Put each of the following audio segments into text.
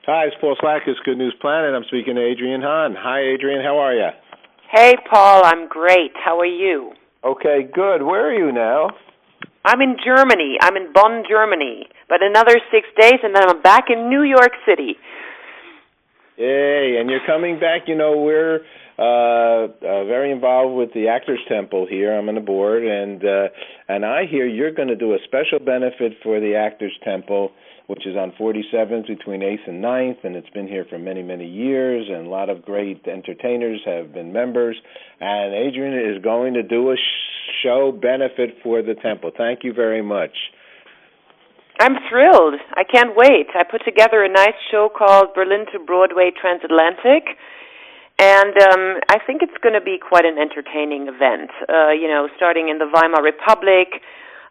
Hi, it's Paul Slackus, Good News Planet. I'm speaking to Adrienne Hahn. Hi, Adrienne. How are you? Hey, Paul. I'm great. How are you? Okay, good. Where are you now? I'm in Germany. I'm in Bonn, Germany. But another 6 days, and then I'm back in New York City. Yay, and you're coming back. You know, we're very involved with the Actors Temple here. I'm on the board, and I hear you're going to do a special benefit for the Actors Temple, which is on 47th between 8th and 9th, and it's been here for many, many years, and a lot of great entertainers have been members. And Adrienne is going to do a show benefit for the temple. Thank you very much. I'm thrilled. I can't wait. I put together a nice show called Berlin to Broadway Transatlantic, and I think it's going to be quite an entertaining event. Starting in the Weimar Republic,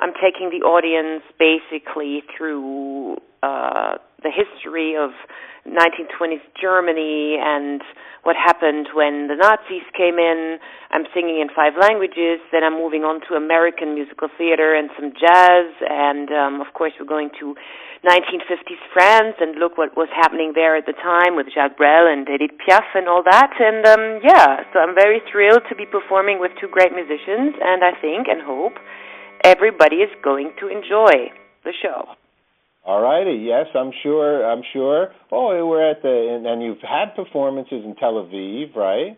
I'm taking the audience basically through the history of 1920s Germany and what happened when the Nazis came in. I'm singing in 5 languages. Then I'm moving on to American musical theater and some jazz. And, of course, we're going to 1950s France and look what was happening there at the time with Jacques Brel and Edith Piaf and all that. And, so I'm very thrilled to be performing with 2 great musicians. And I think and hope everybody is going to enjoy the show. All righty. Yes, I'm sure. Oh, we're at and you've had performances in Tel Aviv, right?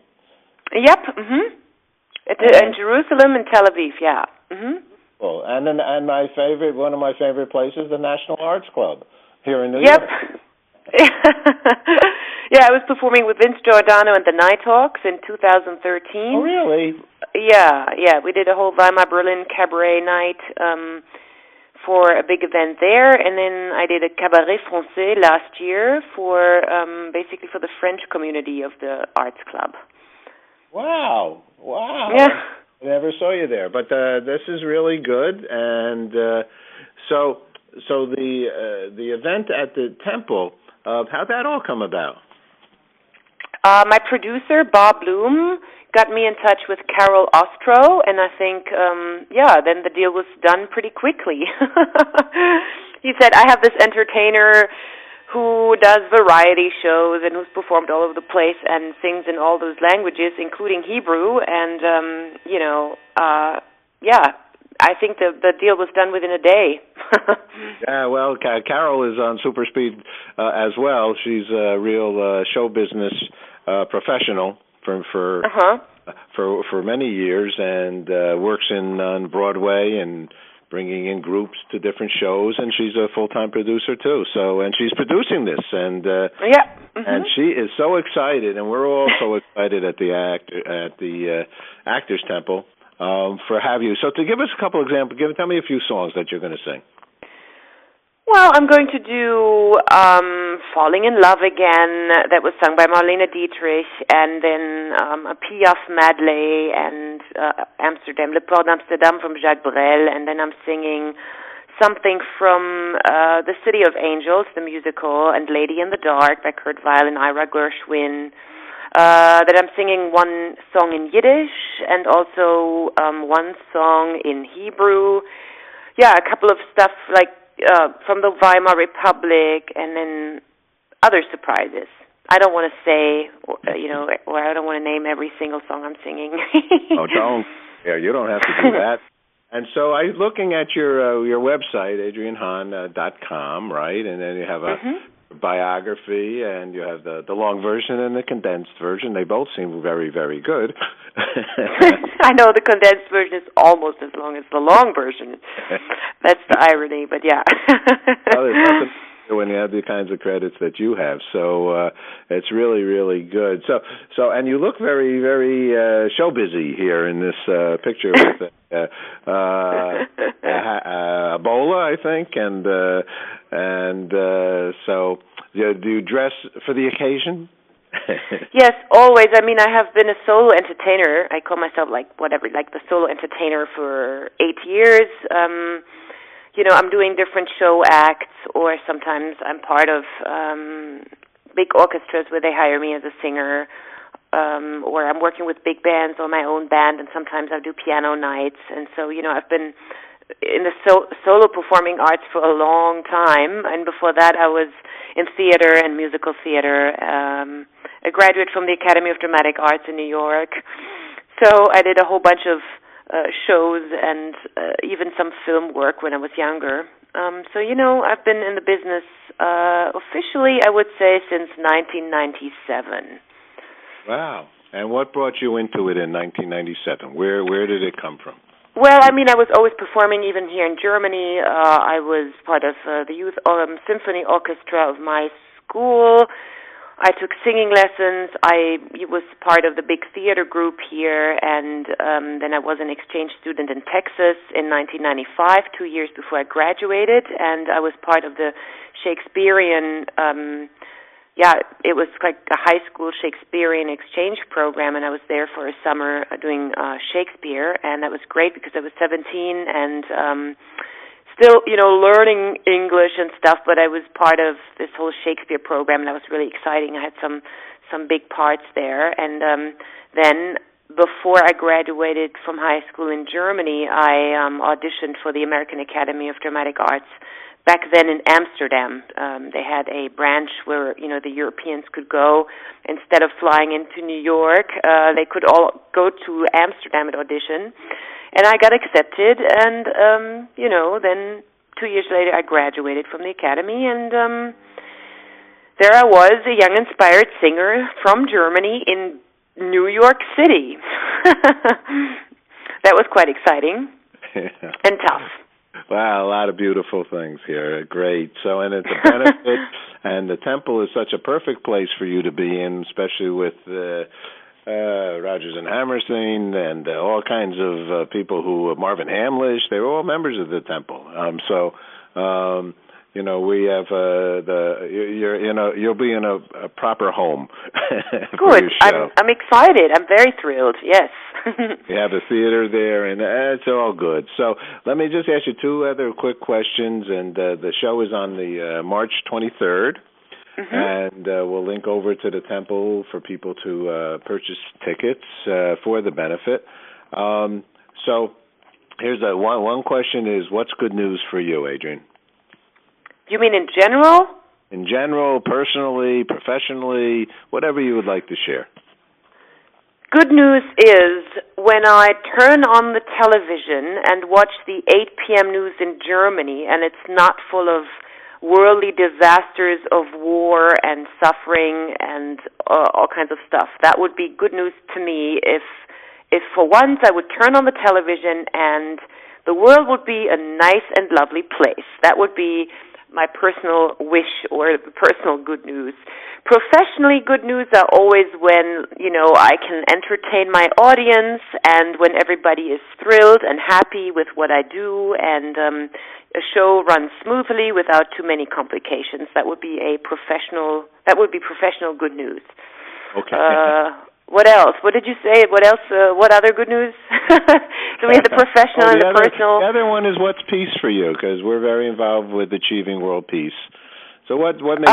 Yep. In Jerusalem and Tel Aviv. Yeah. Well, and one of my favorite places, the National Arts Club here in New York. Yep. Yeah, I was performing with Vince Giordano and the Nighthawks in 2013. Oh, really? Yeah. We did a whole Weimar Berlin cabaret night for a big event there, and then I did a cabaret français last year for basically for the French community of the Arts Club. Wow. Yeah. I never saw you there, but this is really good. And so the event at the temple, how'd that all come about? My producer, Bob Bloom, got me in touch with Carol Ostro, and I think, then the deal was done pretty quickly. He said, I have this entertainer who does variety shows and who's performed all over the place and sings in all those languages, including Hebrew, and, I think the deal was done within a day. Yeah, well, Carol is on super speed as well. She's a real show business professional for many years, and works on Broadway and bringing in groups to different shows, and she's a full-time producer too. So, and she's producing this, and and she is so excited, and we're all so excited at the Actors Temple for have you. So, to give us a couple examples, tell me a few songs that you're going to sing. Well, I'm going to do Falling in Love Again, that was sung by Marlene Dietrich, and then a Piaf medley, and Le Port d'Amsterdam from Jacques Brel, and then I'm singing something from The City of Angels, the musical, and Lady in the Dark by Kurt Weill and Ira Gershwin. That I'm singing one song in Yiddish, and also one song in Hebrew. Yeah, a couple of stuff like from the Weimar Republic, and then other surprises. I don't want to say, or I don't want to name every single song I'm singing. Oh, don't. Yeah, you don't have to do that. And so I'm looking at your website, ADRIENNEHAAN.com, right? And then you have a biography, and you have the long version and the condensed version. They both seem very, very good. I know the condensed version is almost as long as the long version. That's the irony, but yeah. Well, there's nothing when you have the kinds of credits that you have, so it's really, really good. So, and you look very, very show busy here in this picture with Ebola, I think, and so do you dress for the occasion? Yes, always. I mean, I have been a solo entertainer. I call myself like the solo entertainer for 8 years. I'm doing different show acts, or sometimes I'm part of big orchestras where they hire me as a singer, or I'm working with big bands or my own band, and sometimes I do piano nights. And so, I've been in the solo performing arts for a long time, and before that I was in theater and musical theater, a graduate from the Academy of Dramatic Arts in New York. So I did a whole bunch of shows and even some film work when I was younger. So, I've been in the business officially, I would say, since 1997. Wow. And what brought you into it in 1997? Where did it come from? Well, I was always performing even here in Germany. I was part of the youth symphony orchestra of my school. I took singing lessons. I was part of the big theater group here, and then I was an exchange student in Texas in 1995, 2 years before I graduated, and I was part of the Shakespearean it was like a high school Shakespearean exchange program, and I was there for a summer doing Shakespeare, and that was great because I was 17 and still, learning English and stuff, but I was part of this whole Shakespeare program, and that was really exciting. I had some big parts there, and then before I graduated from high school in Germany, I auditioned for the American Academy of Dramatic Arts. Back then in Amsterdam, they had a branch where, the Europeans could go. Instead of flying into New York, they could all go to Amsterdam and audition. And I got accepted, and, then 2 years later I graduated from the Academy, and there I was, a young, inspired singer from Germany in New York City. That was quite exciting and tough. Wow, a lot of beautiful things here. Great. So, and it's a benefit, and the temple is such a perfect place for you to be in, especially with Rodgers and Hammerstein and all kinds of people Marvin Hamlish, they were all members of the temple. We have you'll be in a proper home. Good. I'm excited. I'm very thrilled. Yes. You have the theater there, and it's all good. So let me just ask you two other quick questions, and the show is on the March 23rd, and we'll link over to the temple for people to purchase tickets for the benefit. So here's one question is, what's good news for you, Adrienne? You mean in general? In general, personally, professionally, whatever you would like to share. Good news is when I turn on the television and watch the 8 p.m. news in Germany, and it's not full of worldly disasters of war and suffering and all kinds of stuff. That would be good news to me if for once I would turn on the television and the world would be a nice and lovely place. That would be my personal wish or personal good news. Professionally, good news are always when, I can entertain my audience and when everybody is thrilled and happy with what I do and a show runs smoothly without too many complications. That would be professional good news. Okay. What else? What did you say? What else? What other good news? So we have the professional and the personal. The other one is what's peace for you, because we're very involved with achieving world peace. So what makes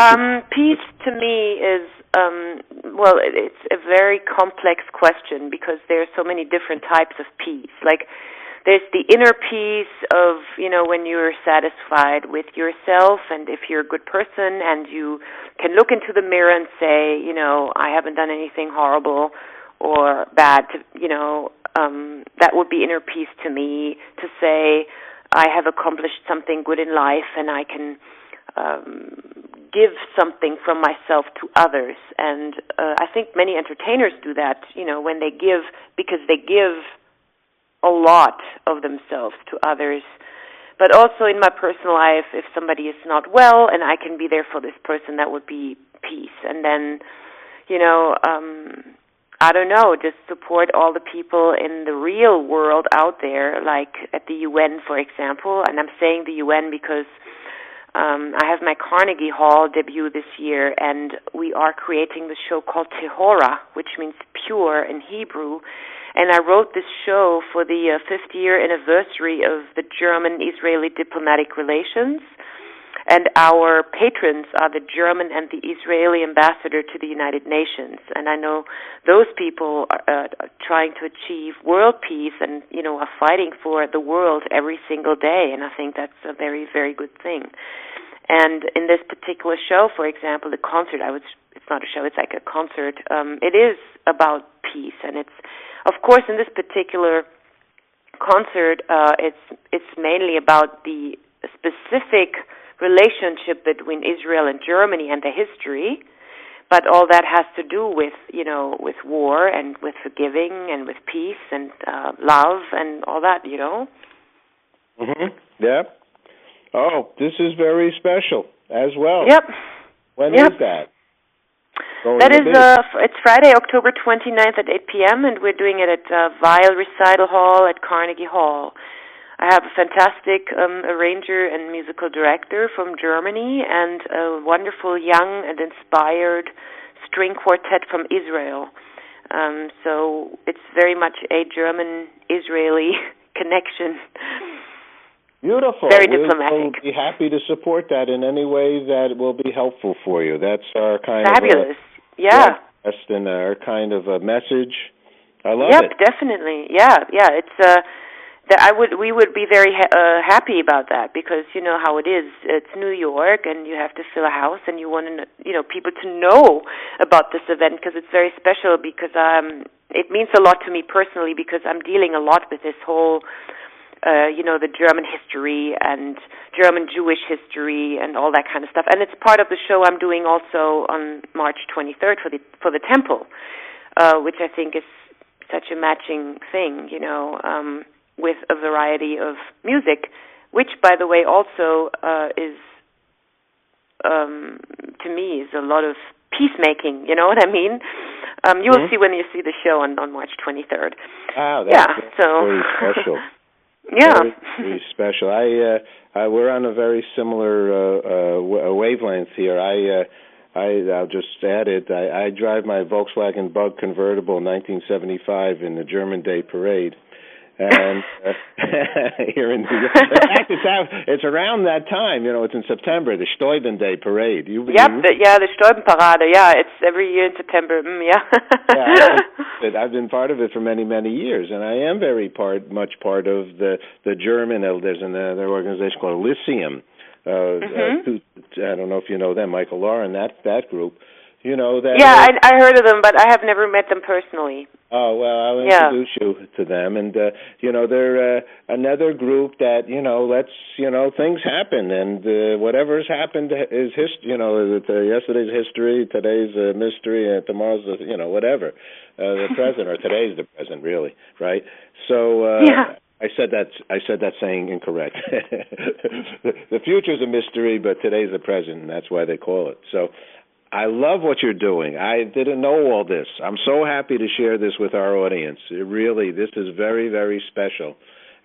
peace to me is, it's a very complex question because there are so many different types of peace. Like there's the inner peace of, when you're satisfied with yourself and if you're a good person and you can look into the mirror and say, I haven't done anything horrible or bad, that would be inner peace to me, to say I have accomplished something good in life and I can give something from myself to others. And I think many entertainers do that, when they give, because they give a lot of themselves to others. But also in my personal life, if somebody is not well and I can be there for this person, that would be peace. And then, I don't know, just support all the people in the real world out there, like at the UN, for example. And I'm saying the UN because I have my Carnegie Hall debut this year, and we are creating the show called Tehora, which means pure in Hebrew. And I wrote this show for the 50th year anniversary of the German-Israeli diplomatic relations. And our patrons are the German and the Israeli ambassador to the United Nations. And I know those people are trying to achieve world peace and, are fighting for the world every single day. And I think that's a very, very good thing. And in this particular show, for example, the concert, it's not a show, it's like a concert. It is about peace. And it's, of course, in this particular concert, it's mainly about the specific relationship between Israel and Germany and the history, but all that has to do with, with war and with forgiving and with peace and love and all that, Yeah. Oh, this is very special as well. Yep. When is that? That is, it's Friday, October 29th at 8 p.m., and we're doing it at Weil Recital Hall at Carnegie Hall. I have a fantastic arranger and musical director from Germany and a wonderful young and inspired string quartet from Israel. So it's very much a German-Israeli connection. Beautiful. Very diplomatic. We'll be happy to support that in any way that will be helpful for you. That's our kind Fabulous. That's in our kind of a message. I love it. Yep, definitely. Yeah. It's we would be very happy about that because you know how it is. It's New York, and you have to fill a house, and you want people to know about this event because it's very special. Because it means a lot to me personally because I'm dealing a lot with this whole. The German history and German Jewish history and all that kind of stuff. And it's part of the show I'm doing also on March 23rd for the temple, which I think is such a matching thing, with a variety of music, which, by the way, also is, to me, is a lot of peacemaking, you know what I mean? You will see when you see the show on March 23rd. Wow, that's very special. Yeah, very special. We're on a very similar wavelength here. I'll just add it. I drive my Volkswagen Bug convertible in 1975 in the German Day Parade, and here in New York. In fact, it's around that time. It's in September, the Steuben Day Parade. The Steubenparade. Yeah, it's every year in September. Yeah, I've been part of it for many, many years, and I am very much part of the German. There's another organization called Lyceum. I don't know if you know them, Michael Lauren, that group. I heard of them, but I have never met them personally. Oh, well, I'll introduce you to them. And, they're another group that, things happen. And whatever's happened is history. Yesterday's history, today's a mystery, and tomorrow's, whatever. The present, or today's the present, really, right? So I said that saying incorrect. The future's a mystery, but today's the present, and that's why they call it. So I love what you're doing. I didn't know all this. I'm so happy to share this with our audience. This is very, very special.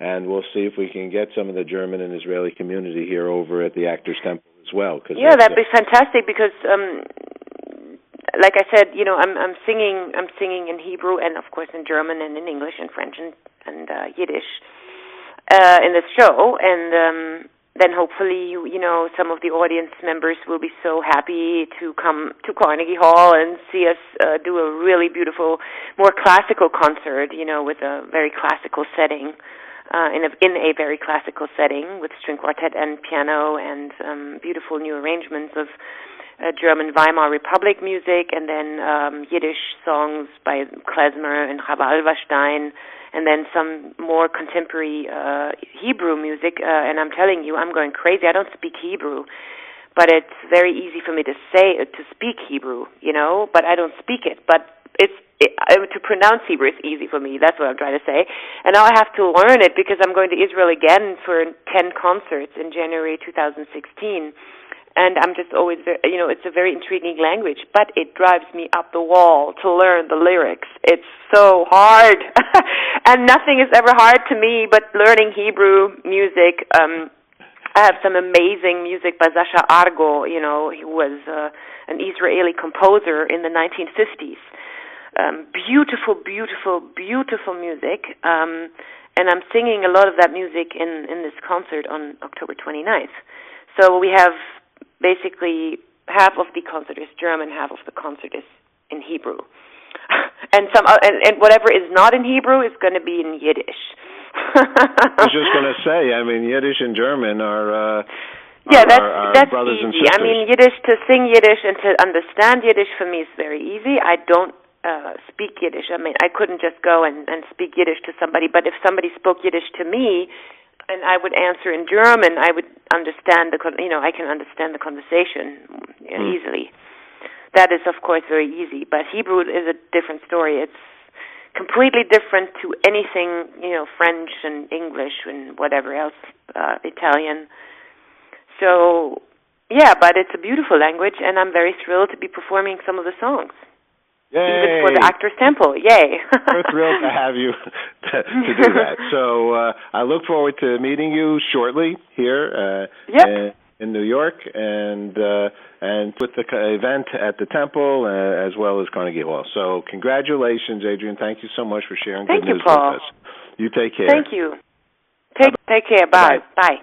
And we'll see if we can get some of the German and Israeli community here over at the Actors Temple as well. That'd be fantastic because, like I said, I'm singing in Hebrew and, of course, in German and in English and French and Yiddish in this show. And then hopefully, some of the audience members will be so happy to come to Carnegie Hall and see us do a really beautiful, more classical concert, with a very classical setting, in a very classical setting with string quartet and piano and beautiful new arrangements of German Weimar Republic music, and then Yiddish songs by Klezmer and Chava Alverstein, and then some more contemporary Hebrew music. And I'm telling you, I'm going crazy. I don't speak Hebrew, but it's very easy for me to speak Hebrew, but I don't speak it. But to pronounce Hebrew is easy for me. That's what I'm trying to say. And now I have to learn it because I'm going to Israel again for 10 concerts in January 2016. And I'm just always, it's a very intriguing language, but it drives me up the wall to learn the lyrics. It's so hard. And nothing is ever hard to me but learning Hebrew music. I have some amazing music by Sasha Argo, who was an Israeli composer in the 1950s. Beautiful, beautiful, beautiful music. And I'm singing a lot of that music in this concert on October 29th. So we have basically half of the concert is German, half of the concert is in Hebrew. And and whatever is not in Hebrew is going to be in Yiddish. I was just going to say, I mean, Yiddish and German are that's brothers easy. and sisters. I mean, Yiddish, to sing Yiddish and to understand Yiddish for me is very easy. I don't speak Yiddish. I mean, I couldn't just go and speak Yiddish to somebody, but if somebody spoke Yiddish to me and I would answer in German, I would understand I can understand the conversation easily. That is, of course, very easy, but Hebrew is a different story. It's completely different to anything, French and English and whatever else, Italian. So, yeah, but it's a beautiful language, and I'm very thrilled to be performing some of the songs. Yay! Even for the Actors Temple. Yay! We're thrilled to have you to do that. So I look forward to meeting you shortly here in New York, and with the event at the Temple as well as Carnegie Hall. So congratulations, Adrienne. Thank you so much for sharing good news with us. You take care. Thank you. Take care. Bye. Bye.